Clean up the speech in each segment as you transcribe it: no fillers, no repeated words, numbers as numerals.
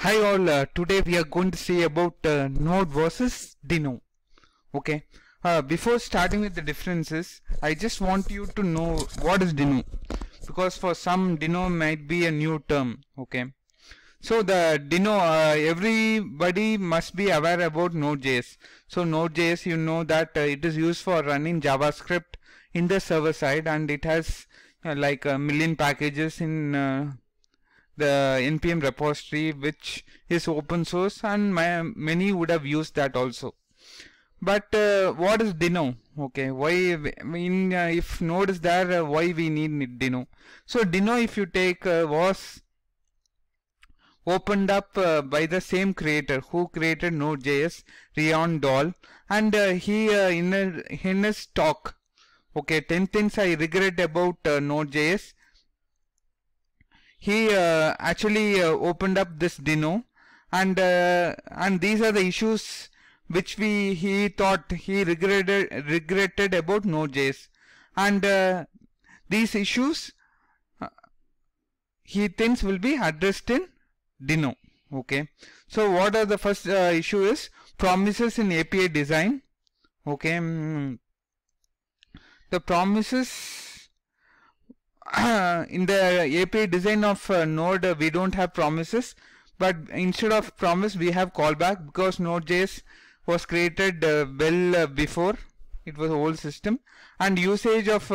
Hi all, today we are going to see about Node versus Dino. Okay, before starting with the differences, I just want you to know what is Dino, because for some Dino might be a new term. Okay, so the Dino, everybody must be aware about Node.js. So Node.js, you know that it is used for running JavaScript in the server side, and it has like a million packages in the npm repository, which is open source, and many would have used that also. But what is Dino? Okay, why if Node is there, why we need Dino? So Dino, if you take, was opened up by the same creator who created Node.js, Rion Dahl, and he in his talk, okay, 10 things I regret about Node.js, he actually opened up this Dino, and these are the issues which he thought he regretted about Node.js, and these issues he thinks will be addressed in Dino. Okay, so what are the first issue is promises in API design. Okay, the promises in the API design of Node, we don't have promises, but instead of promise we have callback, because Node.js was created well before it was a whole system, and usage of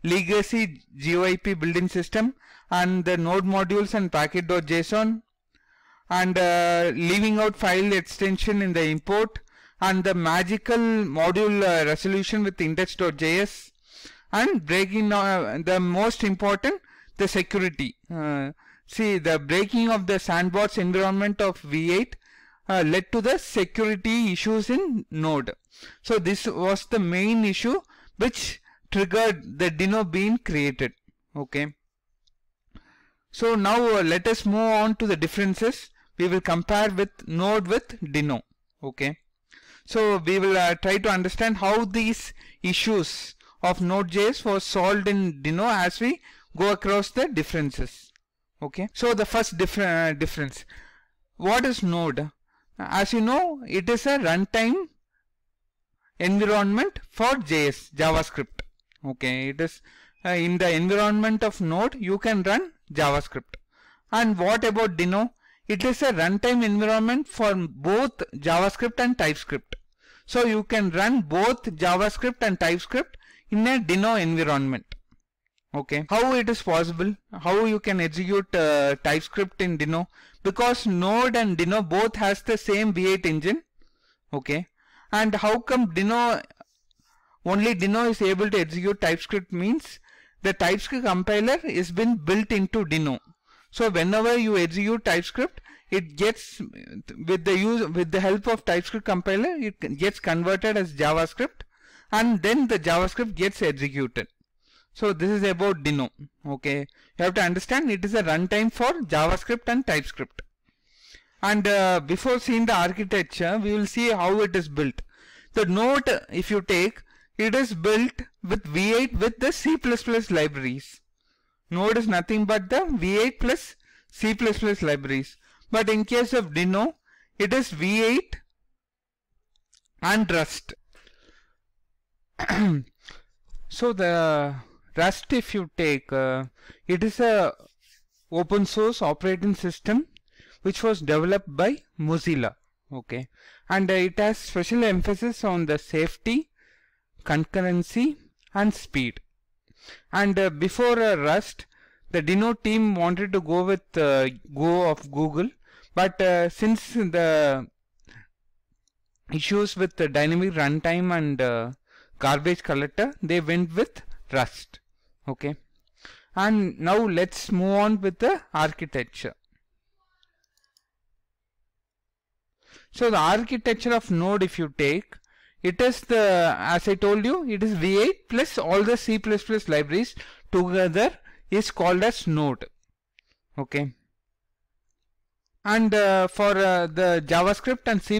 legacy GYP built-in system, and the node modules and packet.json, and leaving out file extension in the import, and the magical module resolution with index.js, and breaking the most important, the security. See, the breaking of the sandbox environment of V8 led to the security issues in Node. So this was the main issue which triggered the Dino being created. Okay, so now let us move on to the differences. We will compare with Node with Dino. Okay, so we will try to understand how these issues of Node.js was solved in Dino as we go across the differences. Okay, so the first difference, what is Node? As you know, it is a runtime environment for JavaScript. Okay, it is in the environment of Node you can run JavaScript. And what about Dino? It is a runtime environment for both JavaScript and TypeScript. So you can run both JavaScript and TypeScript in a Dino environment. Okay, how it is possible? How you can execute TypeScript in Dino? Because Node and Dino both has the same V8 engine. Okay, and how come only Dino is able to execute TypeScript? Means the TypeScript compiler is been built into Dino. So whenever you execute TypeScript, it gets with the help of TypeScript compiler, it gets converted as JavaScript, and then the JavaScript gets executed. So this is about Dino. Okay, you have to understand it is a runtime for JavaScript and TypeScript. And before seeing the architecture, we will see how it is built. The Node, if you take, it is built with V8 with the C++ libraries. Node is nothing but the V8 plus C++ libraries. But in case of Dino, it is V8 and Rust. So the Rust, if you take, it is a open source operating system which was developed by Mozilla. Okay, and it has special emphasis on the safety, concurrency and speed. And before Rust, the Dino team wanted to go with Go of Google, but since the issues with the dynamic runtime and garbage collector, they went with Rust. Okay, and now let's move on with the architecture. So the architecture of Node, if you take, it is as I told you, it is V8 plus all the C++ libraries together is called as Node. Okay, and for the JavaScript and C++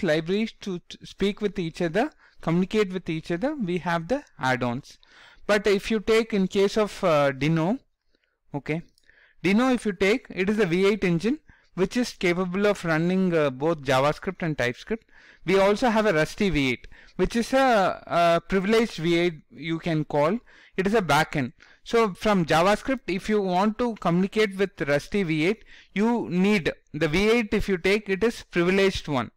libraries to speak with each other, communicate with each other, we have the add-ons. But if you take in case of Dino, okay, Dino, if you take, it is a V8 engine which is capable of running both JavaScript and TypeScript. We also have a Rusty V8, which is a privileged V8 you can call. It is a backend. So from JavaScript, if you want to communicate with Rusty V8, you need the V8. If you take, it is privileged one.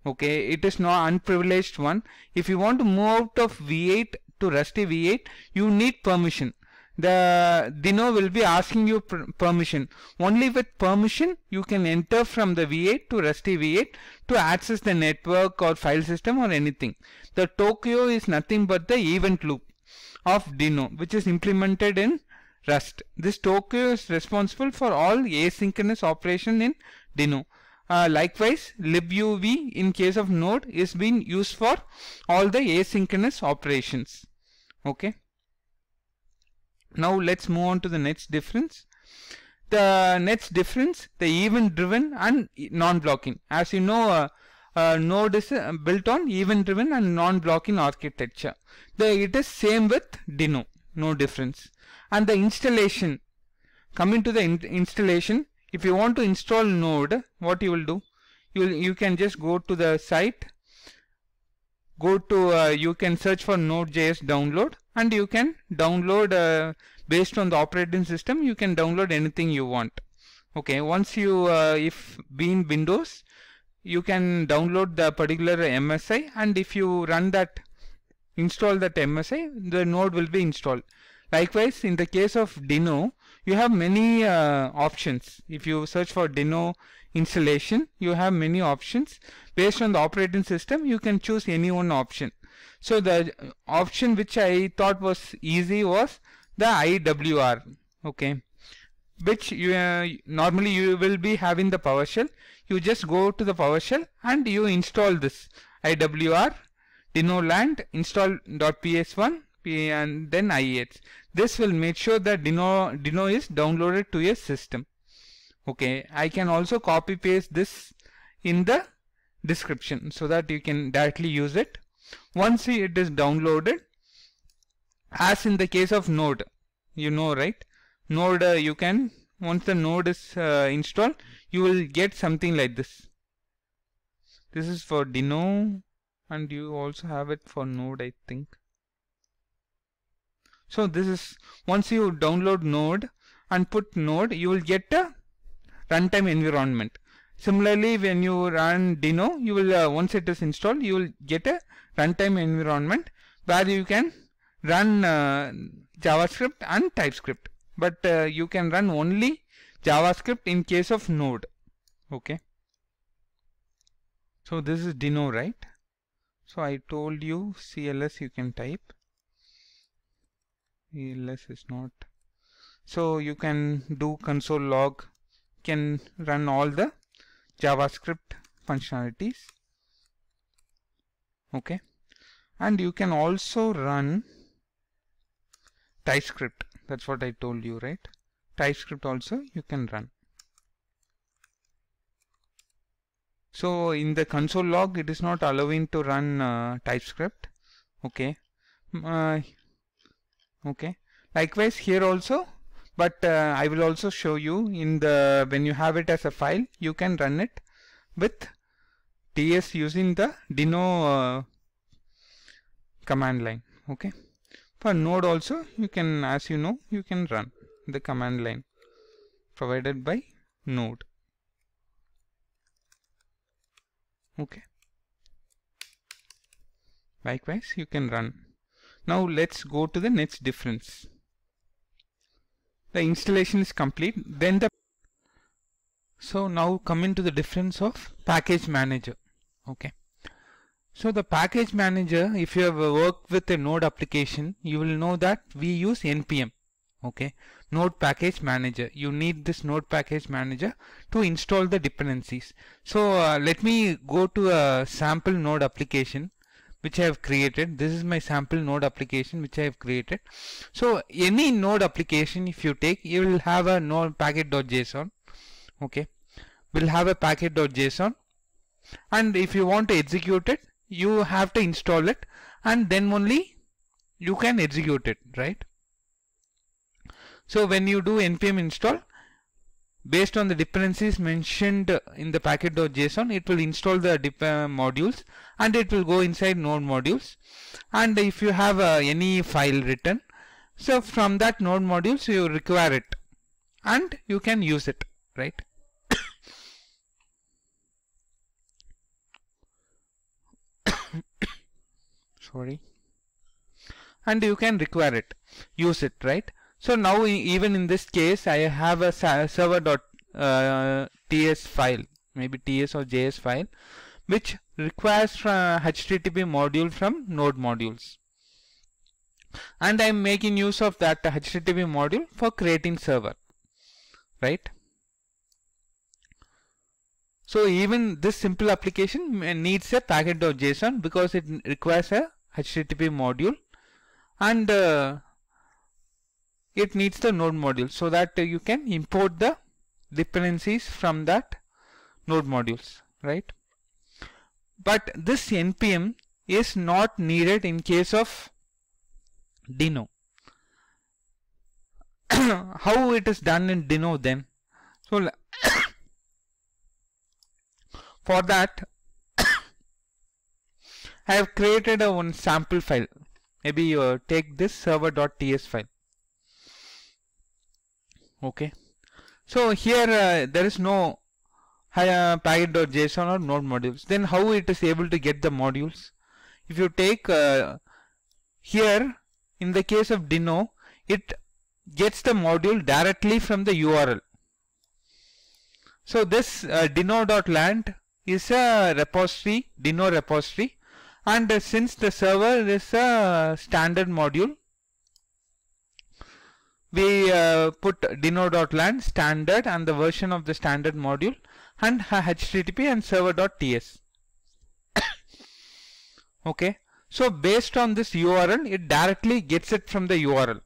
Okay, it is not unprivileged one. If you want to move out of V8 to Rusty V8, you need permission. The Dino will be asking you permission. Only with permission you can enter from the V8 to Rusty V8 to access the network or file system or anything. The Tokio is nothing but the event loop of Dino, which is implemented in Rust. This Tokio is responsible for all asynchronous operation in Dino. Likewise, libuv in case of Node is being used for all the asynchronous operations. Okay. Now let's move on to the next difference. The next difference, the event driven and non-blocking. As you know, Node is built on event driven and non-blocking architecture. It is same with Dino, no difference. And the installation, coming to the installation, if you want to install Node, what you will do? You can just go to the site, go to you can search for Node.js download, and you can download based on the operating system. You can download anything you want. Okay, once you if being Windows, you can download the particular MSI, and if you run that, install that MSI, the Node will be installed. Likewise, in the case of Dino, you have many options. If you search for Dino installation, you have many options. Based on the operating system, you can choose any one option. So the option which I thought was easy was the IWR, okay, which you normally you will be having the PowerShell. You just go to the PowerShell and you install this IWR Dinoland install.ps1 and then IEX. This will make sure that Dino is downloaded to your system. Okay, I can also copy paste this in the description so that you can directly use it. Once it is downloaded, as in the case of Node, you know, right? Node, you can, once the Node is installed, you will get something like this. This is for Dino, and you also have it for Node, I think. So this is, once you download Node and put Node, you will get a runtime environment. Similarly, when you run Dino, you will once it is installed, you will get a runtime environment where you can run JavaScript and TypeScript. But you can run only JavaScript in case of Node. Okay. So this is Dino, right? So I told you CLS you can type. CLS is not. So you can do console log, can run all the JavaScript functionalities. Okay. And you can also run TypeScript. That's what I told you, right? TypeScript also you can run. So in the console log, it is not allowing to run TypeScript. Okay. Okay. Likewise here also, but I will also show you in the, when you have it as a file, you can run it with TS using the Dino command line. Okay. For Node also, you can, as you know, you can run the command line provided by Node. Okay. Likewise, you can run. Now let's go to the next difference. The installation is complete. Then so now coming to the difference of package manager. Okay. So the package manager, if you have worked with a Node application, you will know that we use NPM. Okay. Node package manager. You need this Node package manager to install the dependencies. So let me go to a sample Node application which I have created. This is my sample Node application which I have created. So any Node application, if you take, you will have a Node package.json. Okay. We'll have a package.json, and if you want to execute it, you have to install it, and then only you can execute it, right? So when you do npm install, based on the dependencies mentioned in the package.json, it will install the modules and it will go inside node modules. And if you have any file written, so from that node modules you require it and you can use it, right? Sorry. And you can require it, use it, right? So now even in this case I have a server.ts file, maybe ts or js file, which requires HTTP module from node modules, and I am making use of that HTTP module for creating server, right? So even this simple application needs a package.json because it requires a HTTP module, and it needs the node module so that you can import the dependencies from that node modules, right? But this npm is not needed in case of Deno. How it is done in Deno then? So for that I have created a one sample file. Maybe you take this server.ts file. Okay, so here there is no package.json or node modules. Then how it is able to get the modules? If you take here in the case of Deno, it gets the module directly from the URL. So this Deno.land is a repository, Deno repository, and since the server is a standard module, we put Deno.land standard and the version of the standard module and HTTP and server.ts. Okay, so based on this URL, it directly gets it from the URL.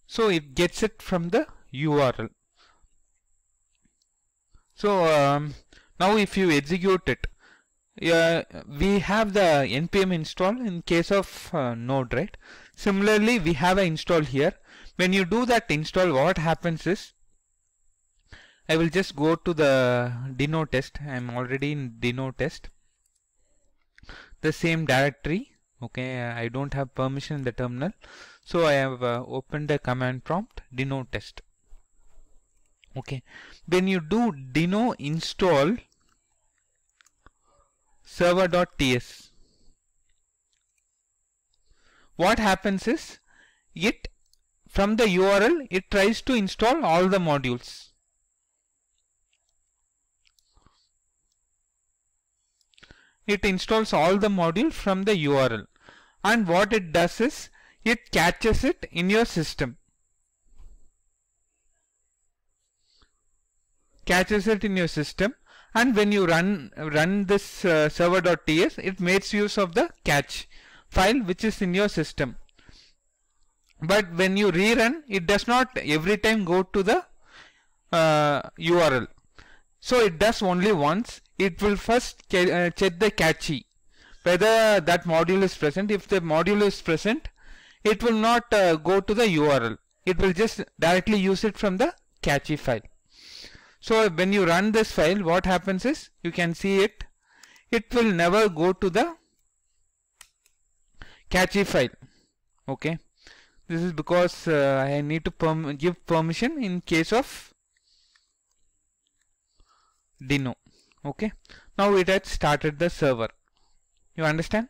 So it gets it from the URL. So now if you execute it, we have the npm install in case of node, right? Similarly, we have an install here. When you do that install, what happens is, I will just go to the Deno test. I am already in Deno test, the same directory. Okay, I don't have permission in the terminal, so I have opened the command prompt Deno test. Okay, when you do Deno install server.ts, what happens is, it from the URL it tries to install all the modules. It installs all the module from the URL, and what it does is it catches it in your system. Catches it in your system, and when you run this server.ts, it makes use of the catch file which is in your system. But when you rerun, it does not every time go to the URL. So it does only once. It will first check the catchy, whether that module is present. If the module is present, it will not go to the URL. It will just directly use it from the catchy file. So when you run this file, what happens is, you can see it, it will never go to the catchy file. Okay, this is because I need to give permission in case of Deno. Okay, now it has started the server. You understand?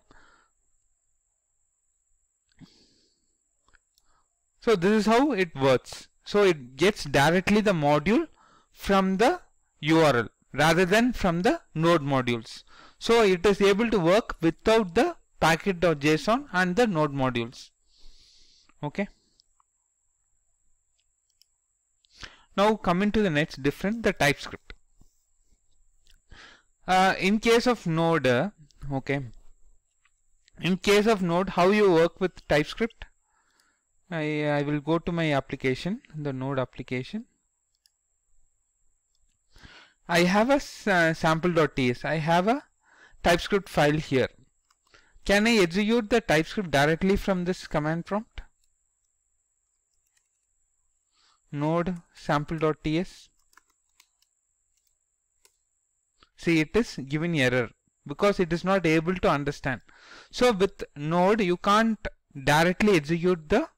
So this is how it works. So it gets directly the module from the URL rather than from the node modules. So it is able to work without the package.json and the node modules. Okay. Now coming to the next difference, the TypeScript. In case of Node, okay, in case of Node, how you work with TypeScript? I will go to my application, the Node application. I have a sample.ts. I have a TypeScript file here. Can I execute the TypeScript directly from this command prompt? Node sample.ts. See, it is giving error because it is not able to understand. So with Node, you can't directly execute the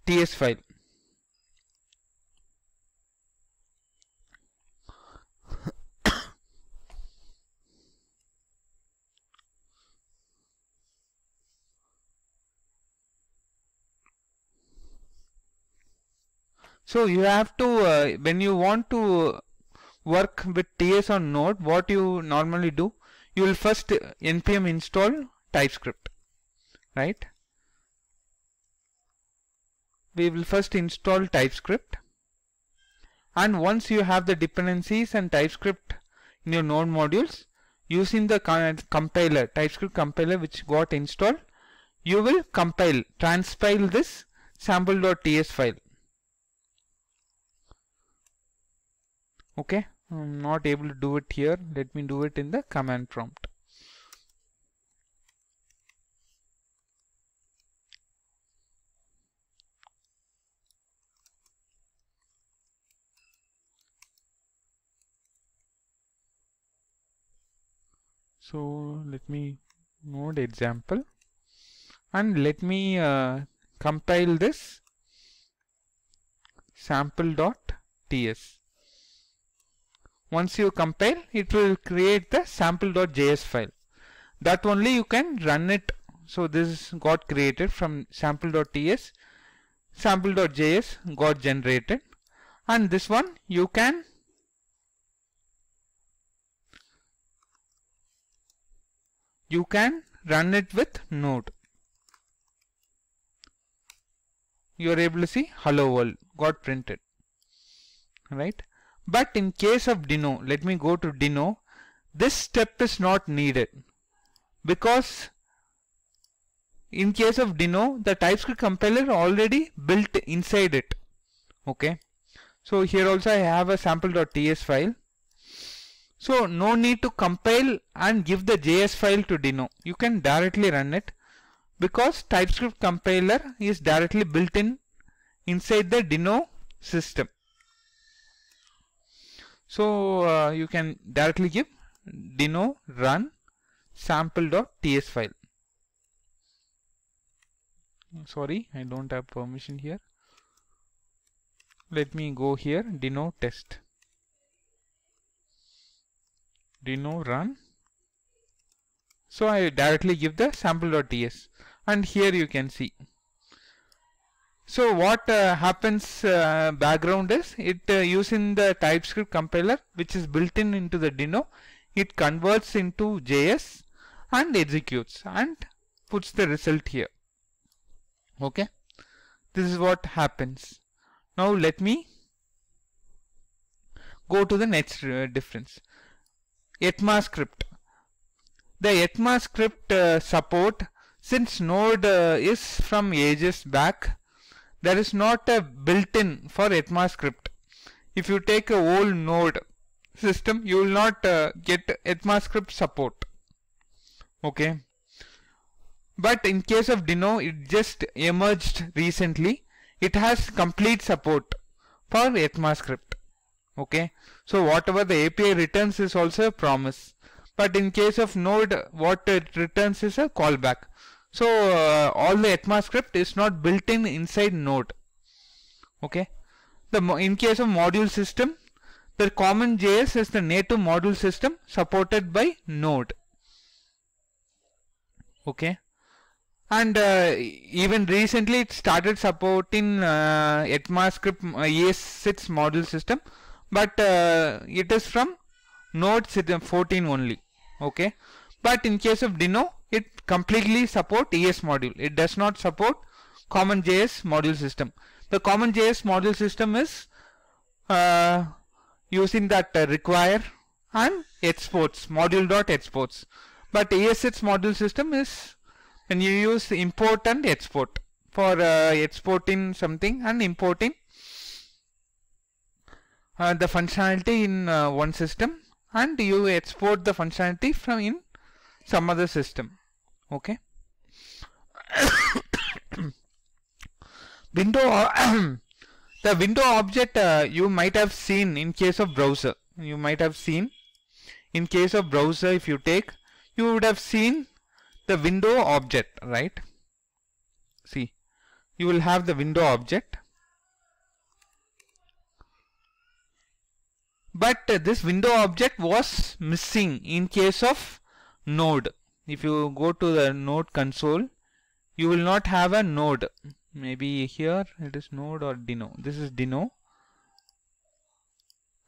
TS file. So you have to, when you want to work with TS on Node, what you normally do, you will first npm install TypeScript, right? We will first install TypeScript, and once you have the dependencies and TypeScript in your Node modules, using the compiler, TypeScript compiler which got installed, you will compile, transpile this sample.ts file. Okay, I'm not able to do it here. Let me do it in the command prompt. So let me Node example and let me compile this sample.ts. Once you compile, it will create the sample.js file. That only you can run it. So this got created from sample.ts. Sample.js got generated, and this one you can run it with Node. You are able to see hello world got printed, right? But in case of Deno, let me go to Deno, this step is not needed, because in case of Deno, the TypeScript compiler already built inside it. Okay, so here also I have a sample.ts file. So no need to compile and give the JS file to Deno. You can directly run it because TypeScript compiler is directly built in inside the Deno system. So you can directly give Deno run sample.ts file. Sorry, I don't have permission here. Let me go here, Deno test. Deno run. So I directly give the sample.ts, and here you can see. So what happens background is it using the TypeScript compiler which is built in into the Deno, it converts into JS and executes and puts the result here. Okay, this is what happens. Now let me go to the next difference. ECMAScript. The ECMAScript support, since Node is from ages back, there is not a built-in for ECMAScript. If you take a old Node system, you will not get ECMAScript support. Okay. But in case of Deno, it just emerged recently. It has complete support for ECMAScript. Okay. So whatever the API returns is also a promise. But in case of Node, what it returns is a callback. So all the ECMAScript is not built in inside Node. Okay. In case of module system, the CommonJS is the native module system supported by Node. Okay. And even recently it started supporting ECMAScript ES6 module system, but it is from Node 14 only. Okay. But in case of Deno, it completely support ES module. It does not support CommonJS module system. The CommonJS module system is using that require and exports, module.exports. But ESX module system is when you use import and export for exporting something and importing the functionality in one system, and you export the functionality from in some other system. Okay. The window object you might have seen in case of browser. You might have seen in case of browser, if you take, you would have seen the window object, right? See, you will have the window object. But this window object was missing in case of node. If you go to the node console, you will not have a node. Maybe here it is node or Dino. This is Dino.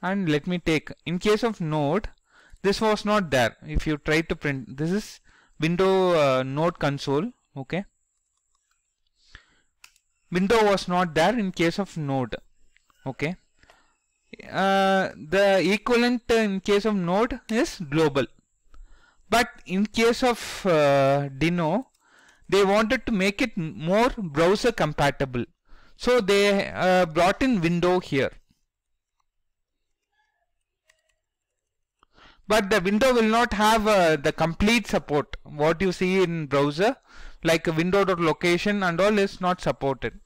And let me take, in case of node, this was not there. If you try to print, this is window node console. Okay. Window was not there in case of node. Okay. The equivalent in case of node is global. But in case of Dino, they wanted to make it more browser compatible. So they brought in window here. But the window will not have the complete support. What you see in browser, like window.location and all, is not supported.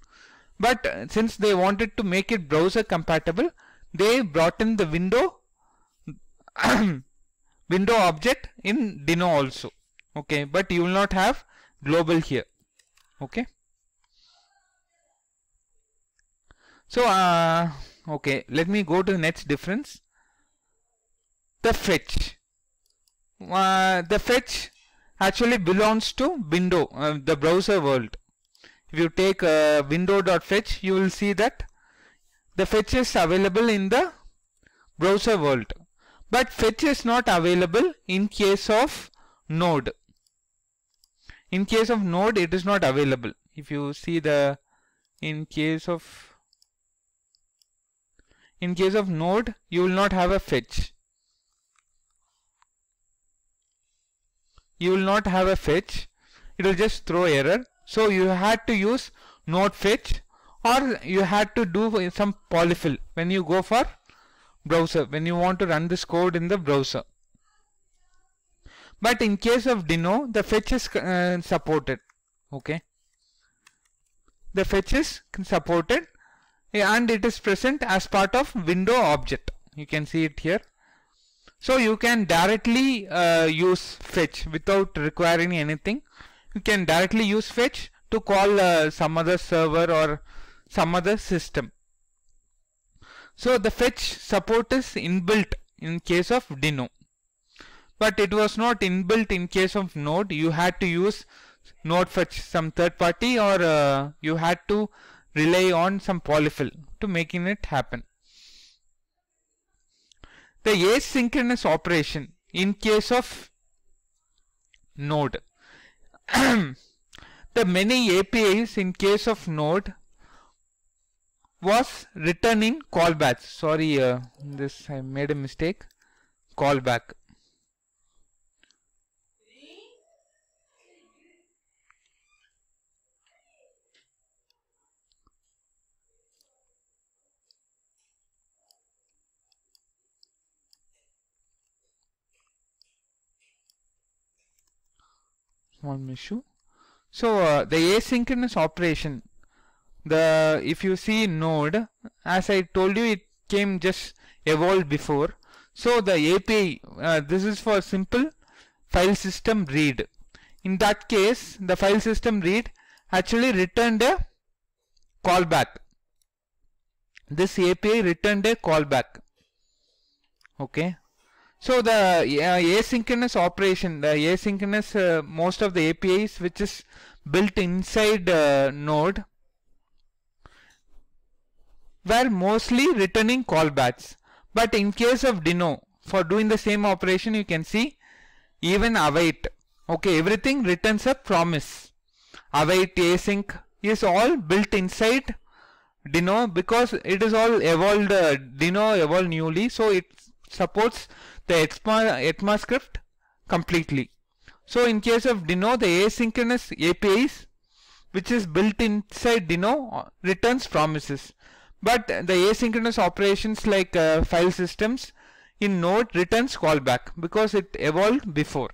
But since they wanted to make it browser compatible, they brought in the window window object in Dino also. Okay, but you will not have global here. Okay. So okay, let me go to the next difference. The fetch. The fetch actually belongs to window, the browser world. If you take window.fetch, you will see that the fetch is available in the browser world. But fetch is not available in case of node. In case of node, it is not available. If you see the, in case of node, you will not have a fetch. You will not have a fetch. It will just throw error. So you had to use node fetch, or you had to do some polyfill when you go for browser, when you want to run this code in the browser. But in case of Dino, the fetch is supported. Okay. The fetch is supported and it is present as part of window object. You can see it here. So you can directly use fetch without requiring anything. You can directly use fetch to call some other server or some other system. So the fetch support is inbuilt in case of Dino. But it was not inbuilt in case of node. You had to use node fetch, some third party, or you had to rely on some polyfill to making it happen. The asynchronous operation in case of node. The many APIs in case of node was returning callbacks. Sorry, this I made a mistake. Callback. Small issue. So the asynchronous operation, if you see node, as I told you, it came just evolved before. So the API, this is for simple file system read. In that case, the file system read actually returned a callback. This API returned a callback. Okay. So the asynchronous operation, the asynchronous, most of the APIs which is built inside node were mostly returning callbacks. But in case of Dino, for doing the same operation, you can see even await. Okay, everything returns a promise. Await, async is all built inside Dino because it is all evolved. Dino evolved newly, so it supports the ECMAScript completely. So in case of Deno, the asynchronous APIs which is built inside Deno returns promises, but the asynchronous operations like file systems in Node returns callback because it evolved before.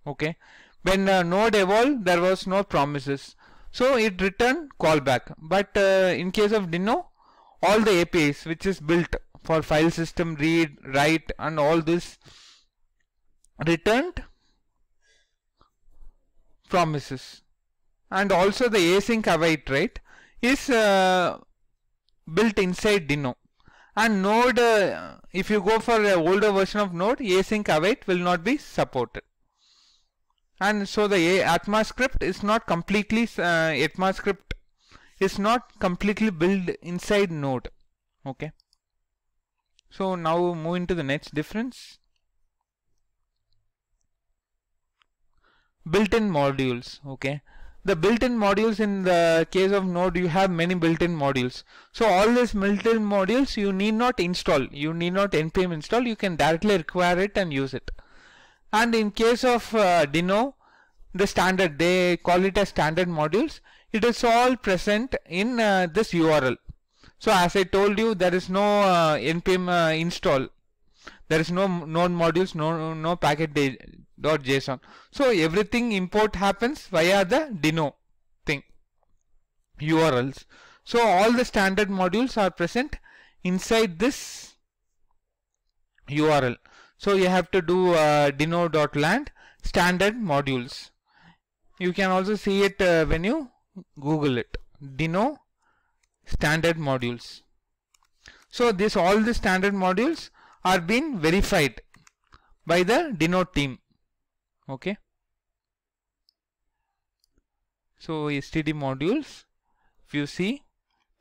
Okay, when Node evolved, there was no promises, so it returned callback. But in case of Deno, all the APIs which is built for file system, read, write, and all this returned promises. And also the async await, right, is built inside Deno. And Node, if you go for an older version of Node, async await will not be supported. And so the ECMAScript is not completely ECMAScript is not completely built inside Node. Okay. So now moving to the next difference. Built-in modules. Okay. The built-in modules, in the case of Node, you have many built-in modules. So all these built-in modules you need not install. You need not npm install. You can directly require it and use it. And in case of Deno, the standard, they call it as standard modules. It is all present in this URL. So as I told you, there is no npm install. There is no node modules, no package.json. So everything import happens via the Deno thing, URLs. So all the standard modules are present inside this URL. So you have to do deno.land standard modules. You can also see it when you Google it. Deno standard modules. So this, all the standard modules are being verified by the Deno team. Okay. So std modules, if you see,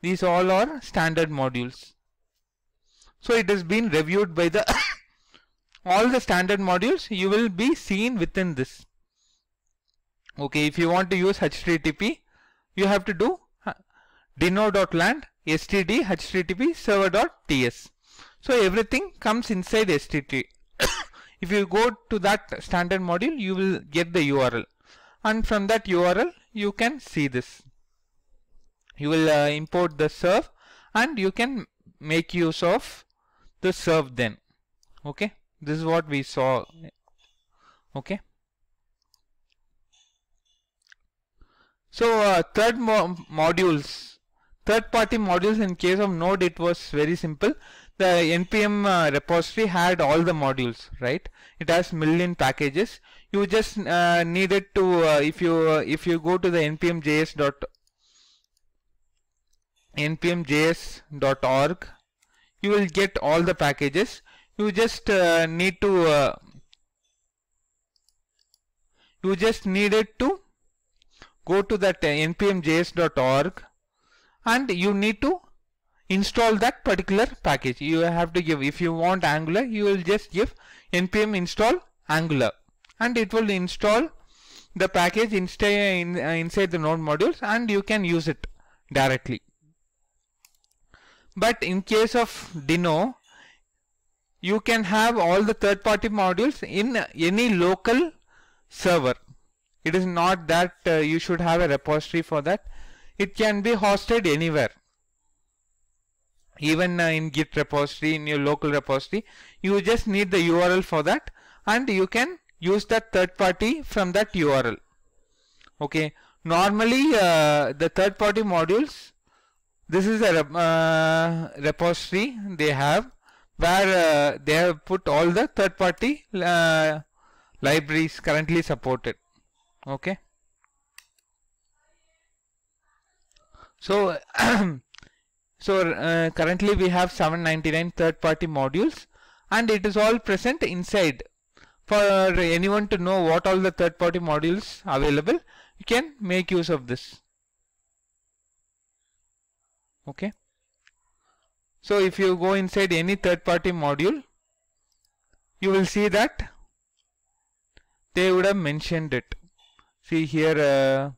these all are standard modules. So it has been reviewed by the all the standard modules you will be seen within this. Okay, if you want to use HTTP, you have to do deno.land std http server.ts. So everything comes inside std. If you go to that standard module, you will get the URL, and from that URL you can see this. You will import the serve, and you can make use of the serve then. Okay, this is what we saw. Okay. So third-party modules, in case of Node, it was very simple. The npm repository had all the modules, right? It has million packages. You just needed to if you go to the npmjs.org, you will get all the packages. You just needed to go to that npmjs.org, and you need to install that particular package. You have to give, if you want Angular, you will just give npm install Angular, and it will install the package inside the Node modules, and you can use it directly. But in case of Deno, you can have all the third-party modules in any local server. It is not that you should have a repository for that. It can be hosted anywhere. Even in Git repository, in your local repository, you just need the URL for that, and you can use that third party from that URL. Okay. Normally, the third party modules, this is a repository they have, where they have put all the third party libraries currently supported. Okay. So currently we have 799 third-party modules, and it is all present inside. For anyone to know what all the third-party modules available, you can make use of this. Okay. So if you go inside any third-party module, you will see that they would have mentioned it. See here,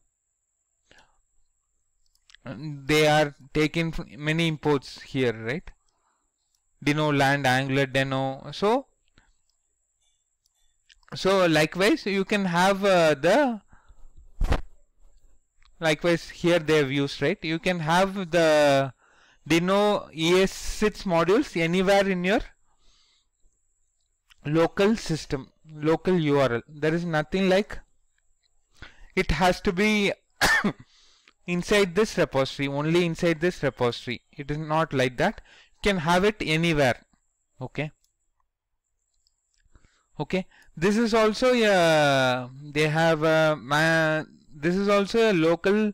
they are taking many imports here, right? Deno land, Angular, Deno. So So likewise you can have likewise here they have used, right? You can have the Dino ES6 modules anywhere in your local system, local URL. There is nothing like it has to be inside this repository, only inside this repository. It is not like that. You can have it anywhere. Okay. Okay. This is also they have this is also a local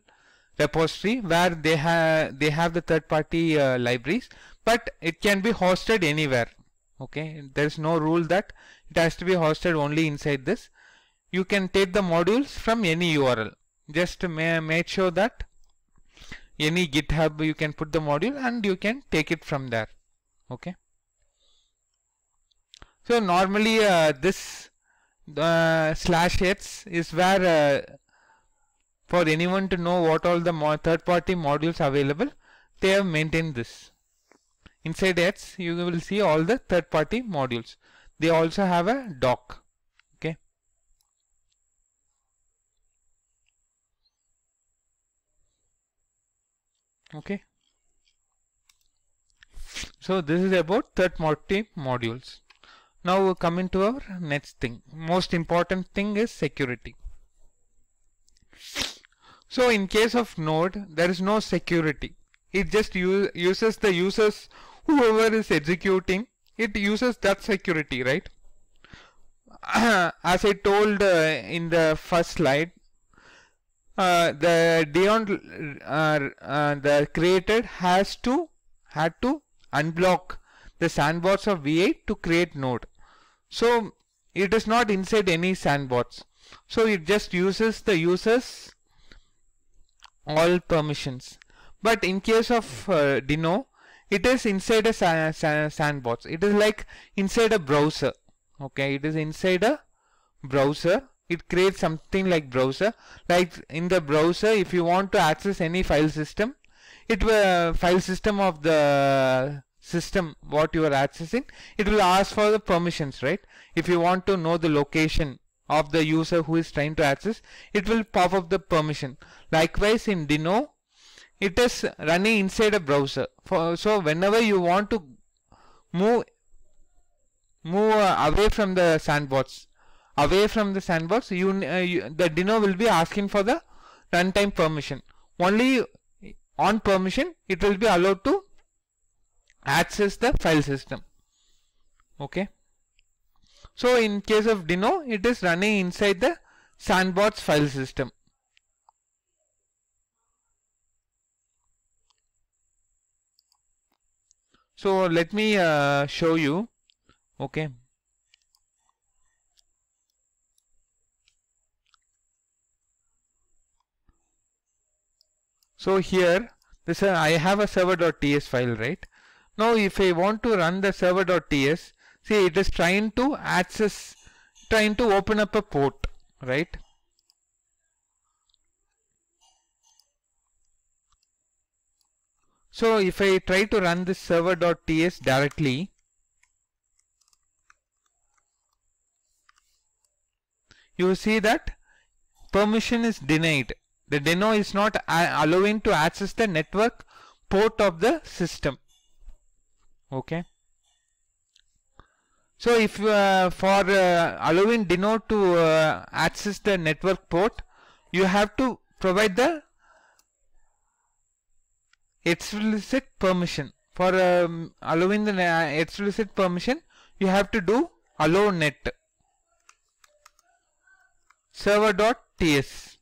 repository where they have the third-party libraries, but it can be hosted anywhere. Okay, there is no rule that it has to be hosted only inside this. You can take the modules from any URL. Just make sure that any GitHub you can put the module and you can take it from there. Okay. So normally this /x is where for anyone to know what all the third-party modules available, they have maintained this. Inside X, you will see all the third-party modules. They also have a doc. Okay. Okay. So this is about third-party modules. Now coming to our next thing. Most important thing is security. So in case of Node, there is no security. It just uses the users, whoever is executing, it uses that security, right? As I told in the first slide, the creator had to unblock the sandbox of V8 to create Node. So it is not inside any sandbox. So it just uses the users all permissions. But in case of Dino, it is inside a sandbox. It is like inside a browser. Okay, it is inside a browser. It creates something like browser. Like in the browser, if you want to access any file system, file system of the system what you are accessing, it will ask for the permissions, right? If you want to know the location of the user who is trying to access, it will pop up the permission. Likewise in Dino, it is running inside a browser. So whenever you want to move away from the sandbox, the Dino will be asking for the runtime permission. Only on permission it will be allowed to access the file system. Okay. So in case of Dino, it is running inside the sandbox file system. So let me show you. Okay. So here I have a server.ts file, right? Now if I want to run the server.ts, see it is trying to open up a port, right? So if I try to run this server.ts directly, you see that permission is denied. The Dino is not allowing to access the network port of the system. Okay. So if for allowing Dino to access the network port, you have to provide the explicit permission. For allowing the explicit permission, you have to do allow net server.ts.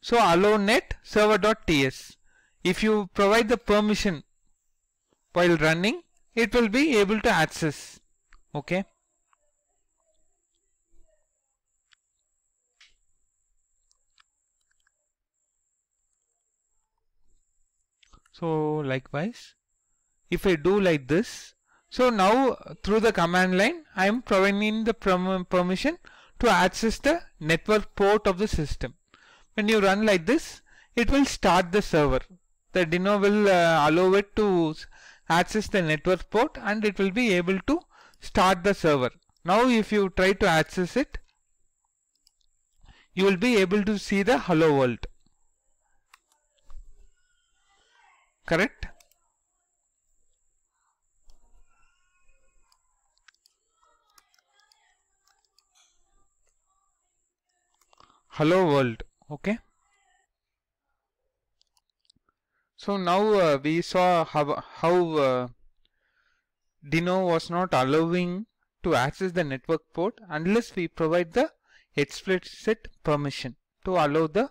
So allow net server.ts. If you provide the permission while running, it will be able to access. Okay. So likewise, if I do like this, so now through the command line, I am providing the permission to access the network port of the system. When you run like this, it will start the server. The Dino will allow it to access the network port and it will be able to start the server. Now if you try to access it, you will be able to see the hello world. Correct? Hello world. Okay. So now we saw how Dino was not allowing to access the network port unless we provide the explicit permission to allow the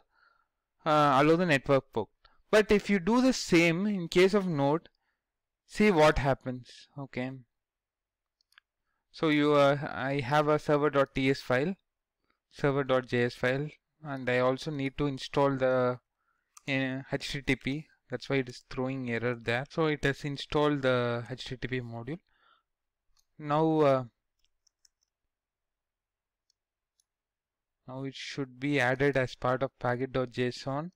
network port. But if you do the same in case of Node, see what happens. Okay. So I have a server.ts file, server.js file, and I also need to install the HTTP. That's why it is throwing error there. So it has installed the HTTP module. Now it should be added as part of packet.json,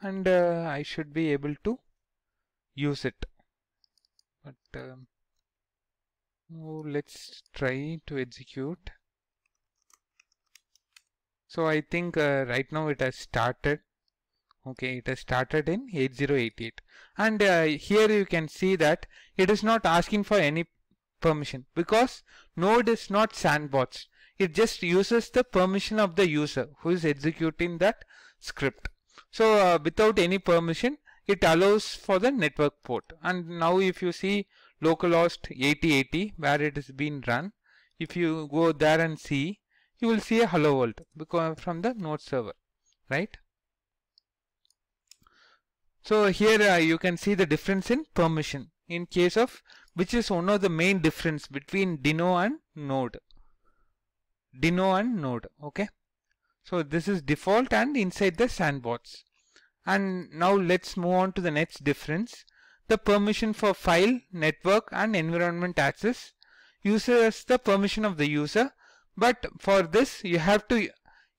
and I should be able to use it. But let's try to execute. So I think right now it has started. Okay, it has started in 8088, and here you can see that it is not asking for any permission because Node is not sandboxed. It just uses the permission of the user who is executing that script. So without any permission, it allows for the network port. And now if you see localhost 8080 where it is being run, if you go there and see, you will see a hello world because from the Node server, right? So here you can see the difference in permission in case of, which is one of the main difference between Dino and Node. Dino and Node, okay? So this is default and inside the sandbox. And now let's move on to the next difference. The permission for file, network and environment access uses the permission of the user, but for this you have to,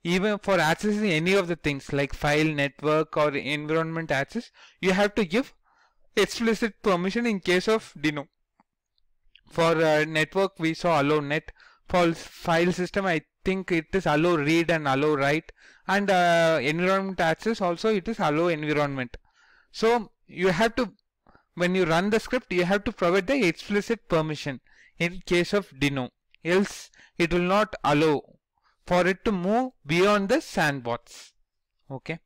even for accessing any of the things like file, network or environment access, you have to give explicit permission in case of Dino. For network we saw allow net. For file system I think it is allow read and allow write, and environment access also it is allow environment. So you have to, when you run the script, you have to provide the explicit permission in case of Dino, else it will not allow for it to move beyond the sandbox. Okay.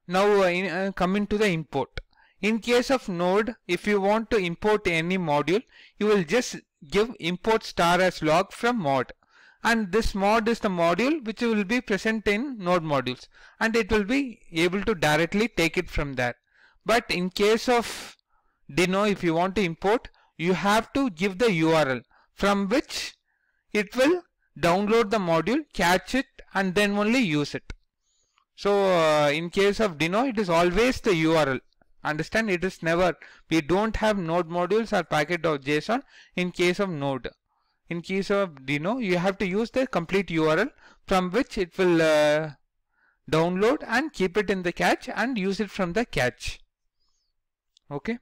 Now coming to the import. In case of Node, if you want to import any module, you will just give import star as log from mod, and this mod is the module which will be present in Node modules, and it will be able to directly take it from there. But in case of Dino, if you want to import, you have to give the URL from which it will download the module, catch it, and then only use it. So in case of Dino, it is always the URL. Understand, it is never, we don't have Node modules or packet.json in case of Node. In case of Dino, you have to use the complete URL from which it will download and keep it in the cache and use it from the cache. Okay.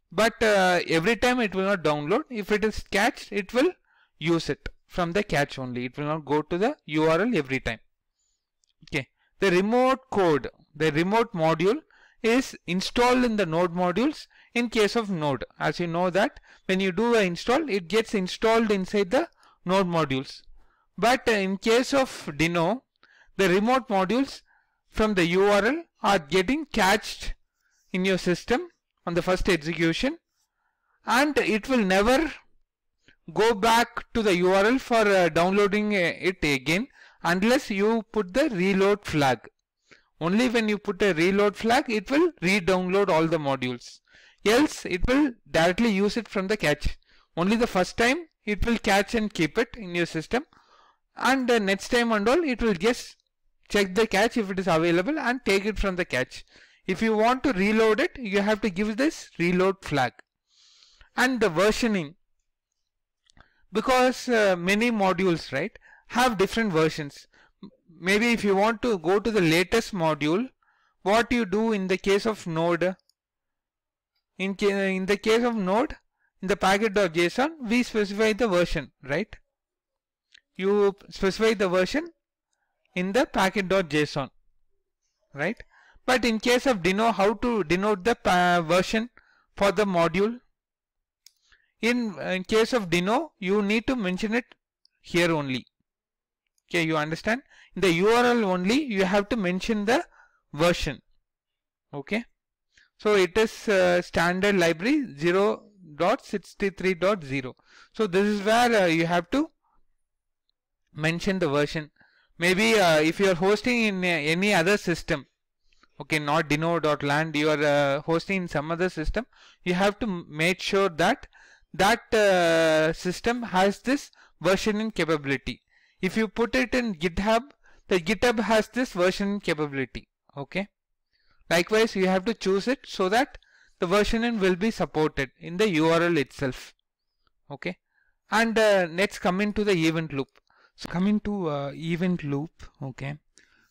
But every time it will not download. If it is cached, it will use it from the cache only. It will not go to the URL every time. Okay. The remote code, the remote module is installed in the Node modules in case of Node. As you know that when you do an install, it gets installed inside the Node modules. But in case of Dino, the remote modules from the URL are getting cached in your system on the first execution, and it will never go back to the URL for downloading it again unless you put the reload flag. Only when you put a reload flag, it will re-download all the modules. Else, it will directly use it from the cache. Only the first time, it will catch and keep it in your system. And the next time and all, it will just check the cache if it is available and take it from the cache. If you want to reload it, you have to give this reload flag. And the versioning. Because many modules, right, have different versions. Maybe if you want to go to the latest module, what you do in the case of Node, In the case of Node, in the packet.json, we specify the version, right? You specify the version in the packet.json, right? But in case of Deno, how to denote the version for the module? In case of Deno, you need to mention it here only. Okay, you understand? In the URL only, you have to mention the version. Okay. So it is standard library 0.63.0. So this is where you have to mention the version. Maybe if you are hosting in any other system, okay, not Deno.land, you are hosting in some other system, you have to make sure that system has this versioning capability. If you put it in GitHub, the GitHub has this versioning capability. Okay. Likewise, you have to choose it so that the versioning will be supported in the URL itself. Okay. And let's come into the event loop. So coming to event loop. Okay.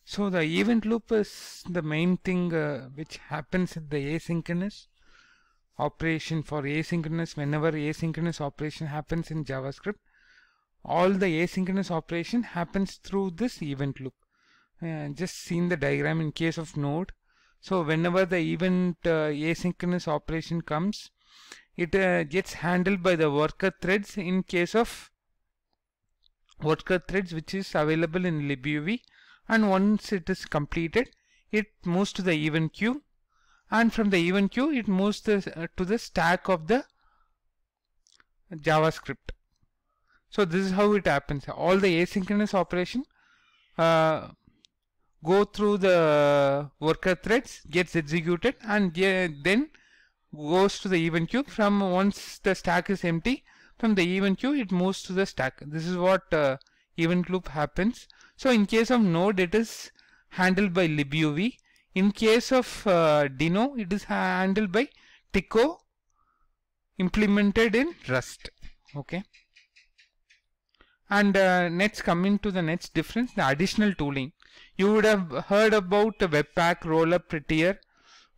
So the event loop is the main thing which happens in the asynchronous operation. For asynchronous, whenever asynchronous operation happens in JavaScript, all the asynchronous operation happens through this event loop. Just seen the diagram in case of Node. So whenever the event asynchronous operation comes, it gets handled by the worker threads in case of worker threads, which is available in libuv. And once it is completed, it moves to the event queue, and from the event queue it moves to the stack of the JavaScript. So this is how it happens. All the asynchronous operation go through the worker threads, gets executed, and then goes to the event queue. From once the stack is empty, from the event queue it moves to the stack. This is what event loop happens. So in case of Node, it is handled by libuv. In case of Deno, it is handled by Tcko, implemented in Rust. Okay. And next, coming to the next difference, the additional tooling. You would have heard about Webpack, Rollup, Prettier.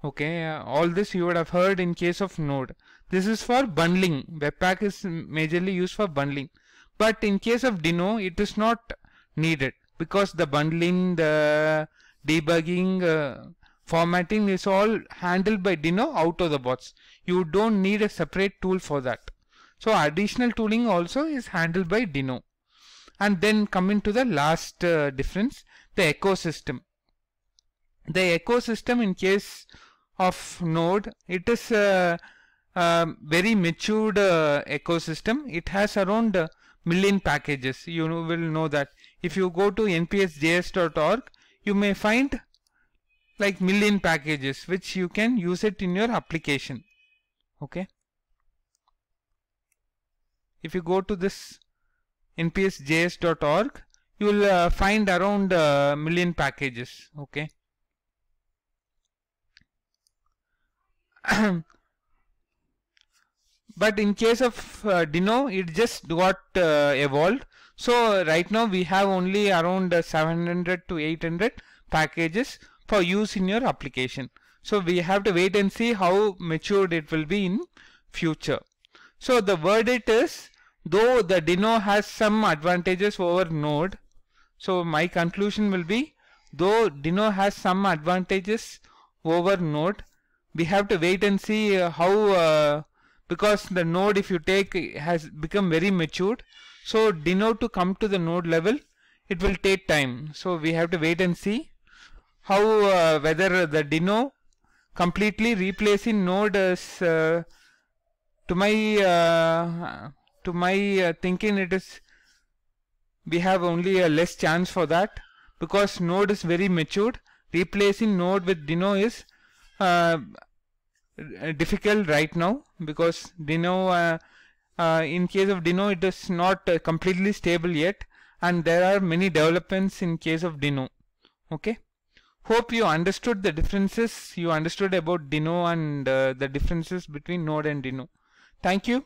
Okay, all this you would have heard in case of Node. This is for bundling. Webpack is majorly used for bundling. But in case of Deno, it is not needed, because the bundling, the debugging, formatting is all handled by Deno out of the box. You don't need a separate tool for that. So additional tooling also is handled by Deno. And then coming to the last difference, the ecosystem. The ecosystem in case of Node, it is a very matured ecosystem. It has around million packages. You will know that. If you go to npsjs.org, you may find like million packages which you can use it in your application. Okay. If you go to this npsjs.org, you will find around million packages. Okay. But in case of Deno, it just got evolved. So right now we have only around 700 to 800 packages for use in your application. So we have to wait and see how matured it will be in future. So the verdict is, though the Deno has some advantages over Node, so my conclusion will be, though Deno has some advantages over Node, we have to wait and see how, because the Node, if you take, has become very matured. So Deno to come to the Node level, it will take time. So we have to wait and see how whether the Deno completely replacing Node is to my thinking, it is, we have only a less chance for that, because Node is very matured. Replacing Node with Deno is difficult right now, because Deno, in case of Deno, it is not completely stable yet, and there are many developments in case of Deno. Okay. Hope you understood the differences. You understood about Deno and the differences between Node and Deno. Thank you.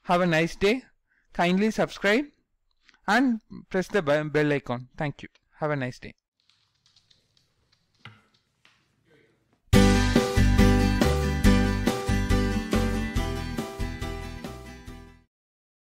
Have a nice day. Kindly subscribe and press the bell icon. Thank you. Have a nice day.